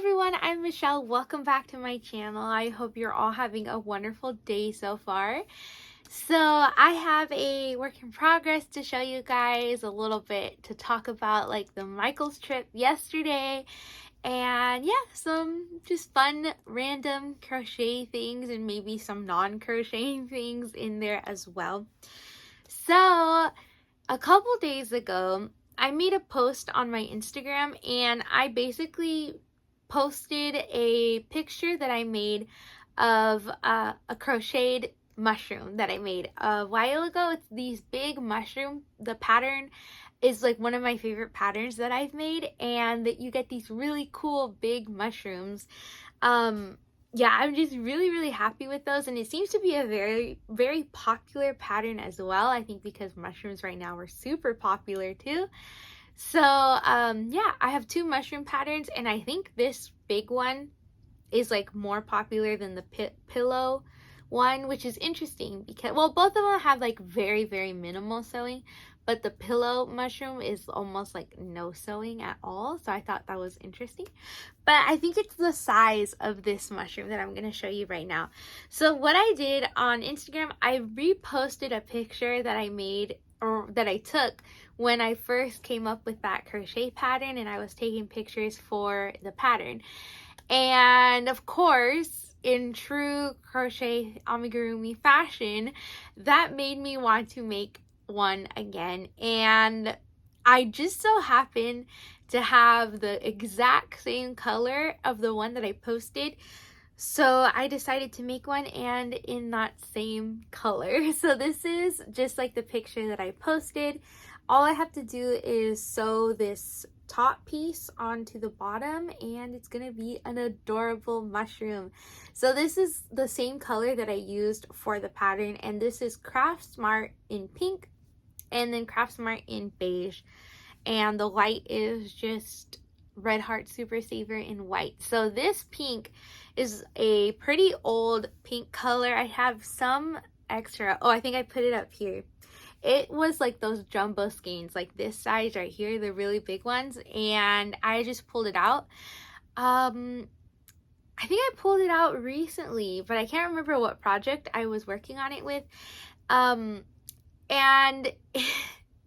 everyone, I'm Michelle. Welcome back to my channel. I hope you're all having a wonderful day so far. So I have a work in progress to show you guys, a little bit to talk about like the Michael's trip yesterday, and yeah, some just fun random crochet things and maybe some non-crocheting things in there as well. So a couple days ago, I made a post on my Instagram and I basically posted a picture that I made of a crocheted mushroom that I made a while ago. It's these big mushroom. The pattern is like one of my favorite patterns that I've made, and that you get these really cool big mushrooms. Yeah, I'm just really happy with those, and it seems to be a very popular pattern as well. I think because mushrooms right now are super popular too. So yeah, I have two mushroom patterns, and I think this big one is like more popular than the pillow one, which is interesting because, well, both of them have like very minimal sewing, but the pillow mushroom is almost like no sewing at all. So I thought that was interesting. But I think it's the size of this mushroom that I'm going to show you right now. So what I did on Instagram, I reposted a picture that I made, or that I took when I first came up with that crochet pattern, and I was taking pictures for the pattern. And of course, in true crochet amigurumi fashion, that made me want to make one again. And I just so happened to have the exact same color of the one that I posted. So I decided to make one, and in that same color. So this is just like the picture that I posted. All I have to do is sew this top piece onto the bottom, and it's gonna be an adorable mushroom. So this is the same color that I used for the pattern, and this is Craft Smart in pink and then Craft Smart in beige, and the white is just Red Heart Super Saver in white. So this pink is a pretty old pink color. I have some extra. Oh, I think I put it up here. It was like those jumbo skeins, like this size right here, the really big ones, and I just pulled it out. I think I pulled it out recently, but I can't remember what project I was working on it with. And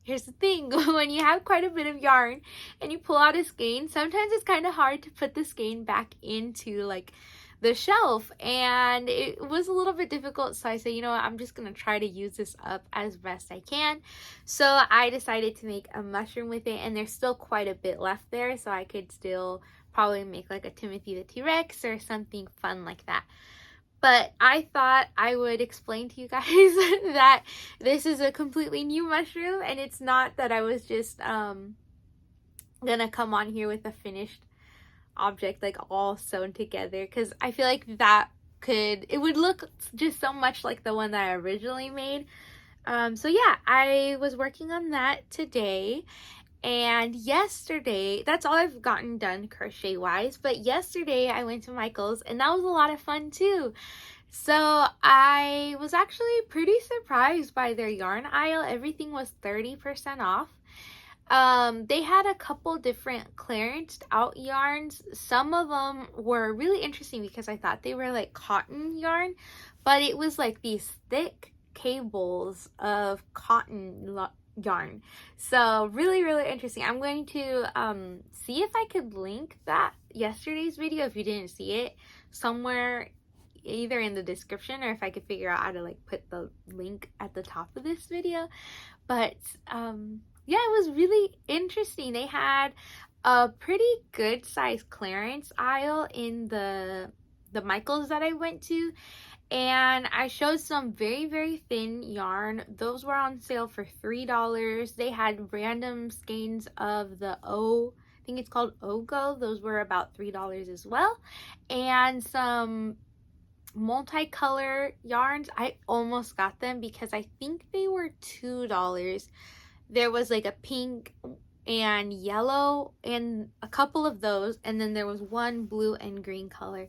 here's the thing, when you have quite a bit of yarn and you pull out a skein, sometimes it's kind of hard to put the skein back into like the shelf, and it was a little bit difficult. So I said, you know what, I'm just gonna try to use this up as best I can. So I decided to make a mushroom with it, and there's still quite a bit left there, so I could still probably make like a Timothy the T-Rex or something fun like that. But I thought I would explain to you guys that this is a completely new mushroom, and it's not that I was just gonna come on here with a finished object like all sewn together, because I feel like it would look just so much like the one that I originally made. So yeah, I was working on that today. And yesterday, that's all I've gotten done crochet wise, but yesterday I went to Michael's, and that was a lot of fun too. So I was actually pretty surprised by their yarn aisle. Everything was 30% off. They had a couple different clearanced out yarns. Some of them were really interesting because I thought they were like cotton yarn, but it was like these thick cables of cotton yarn. So really interesting. I'm going to see if I could link that yesterday's video, if you didn't see it, somewhere either in the description, or if I could figure out how to like put the link at the top of this video. But yeah, it was really interesting. They had a pretty good size clearance aisle in the Michael's that I went to, and I showed some very thin yarn. Those were on sale for $3. They had random skeins of the I think it's called Ogo. Those were about $3 as well. And some multicolor yarns. I almost got them because I think they were $2. There was like a pink and yellow and a couple of those, and then there was one blue and green color.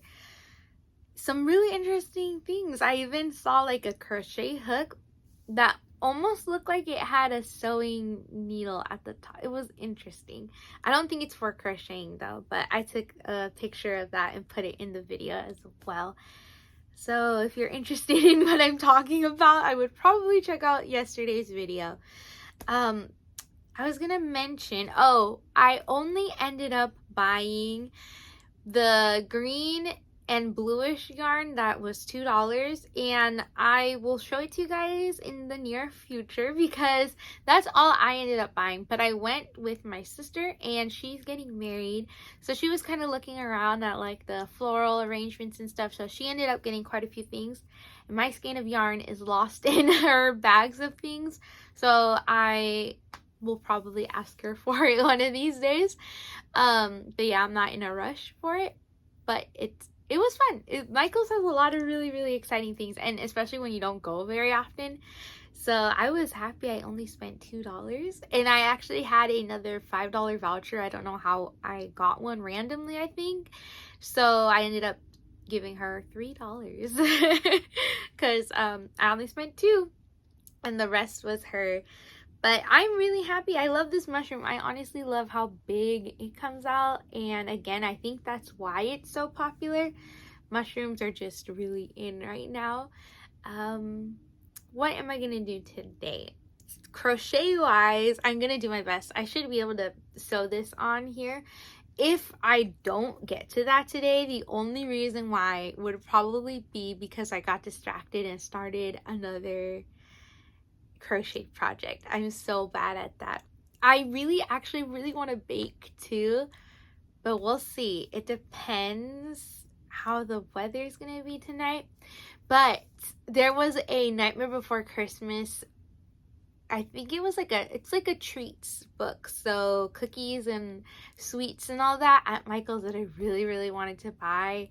Some really interesting things. I even saw like a crochet hook that almost looked like it had a sewing needle at the top. It was interesting. I don't think it's for crocheting though, but I took a picture of that and put it in the video as well. So if you're interested in what I'm talking about, I would probably check out yesterday's video. I was gonna mention, I only ended up buying the green and bluish yarn that was $2, and I will show it to you guys in the near future because that's all I ended up buying. But I went with my sister and she's getting married, so she was kind of looking around at like the floral arrangements and stuff, so she ended up getting quite a few things, and my skein of yarn is lost in her bags of things, so I will probably ask her for it one of these days. But yeah, I'm not in a rush for it, but it was fun. Michael's has a lot of really exciting things, and especially when you don't go very often. So I was happy I only spent $2, and I actually had another $5 voucher. I don't know how I got one randomly, I think. So I ended up giving her $3 because I only spent $2 and the rest was her. But I'm really happy. I love this mushroom. I honestly love how big it comes out. And again, I think that's why it's so popular. Mushrooms are just really in right now. What am I going to do today? Crochet wise, I'm going to do my best. I should be able to sew this on here. If I don't get to that today, the only reason why would probably be because I got distracted and started another crochet project. I'm so bad at that. I actually really want to bake too, but we'll see. It depends how the weather is gonna be tonight. But there was a Nightmare Before Christmas, I think it was it's like a treats book, so cookies and sweets and all that at Michael's that I really wanted to buy,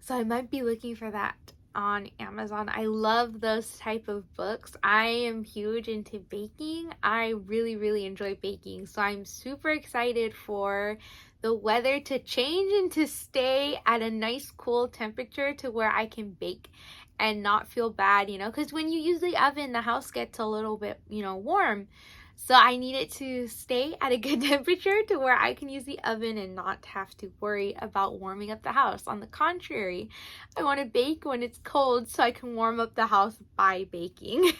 so I might be looking for that on Amazon. I love those type of books. I am huge into baking. I really enjoy baking, so I'm super excited for the weather to change and to stay at a nice cool temperature to where I can bake and not feel bad, you know, because when you use the oven, the house gets a little bit, you know, warm. So I need it to stay at a good temperature to where I can use the oven and not have to worry about warming up the house. On the contrary, I want to bake when it's cold so I can warm up the house by baking.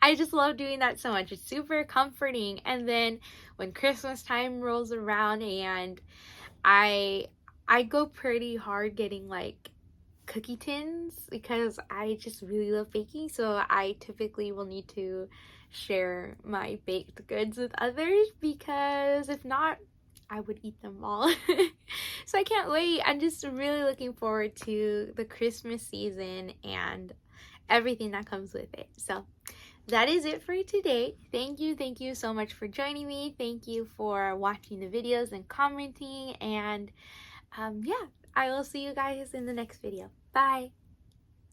I just love doing that so much. It's super comforting. And then when Christmas time rolls around, and I go pretty hard getting like cookie tins because I just really love baking, so I typically will need to share my baked goods with others, because if not, I would eat them all. So I can't wait. I'm just really looking forward to the Christmas season and everything that comes with it. So that is it for today. Thank you so much for joining me. Thank you for watching the videos and commenting, and yeah, I will see you guys in the next video. Bye.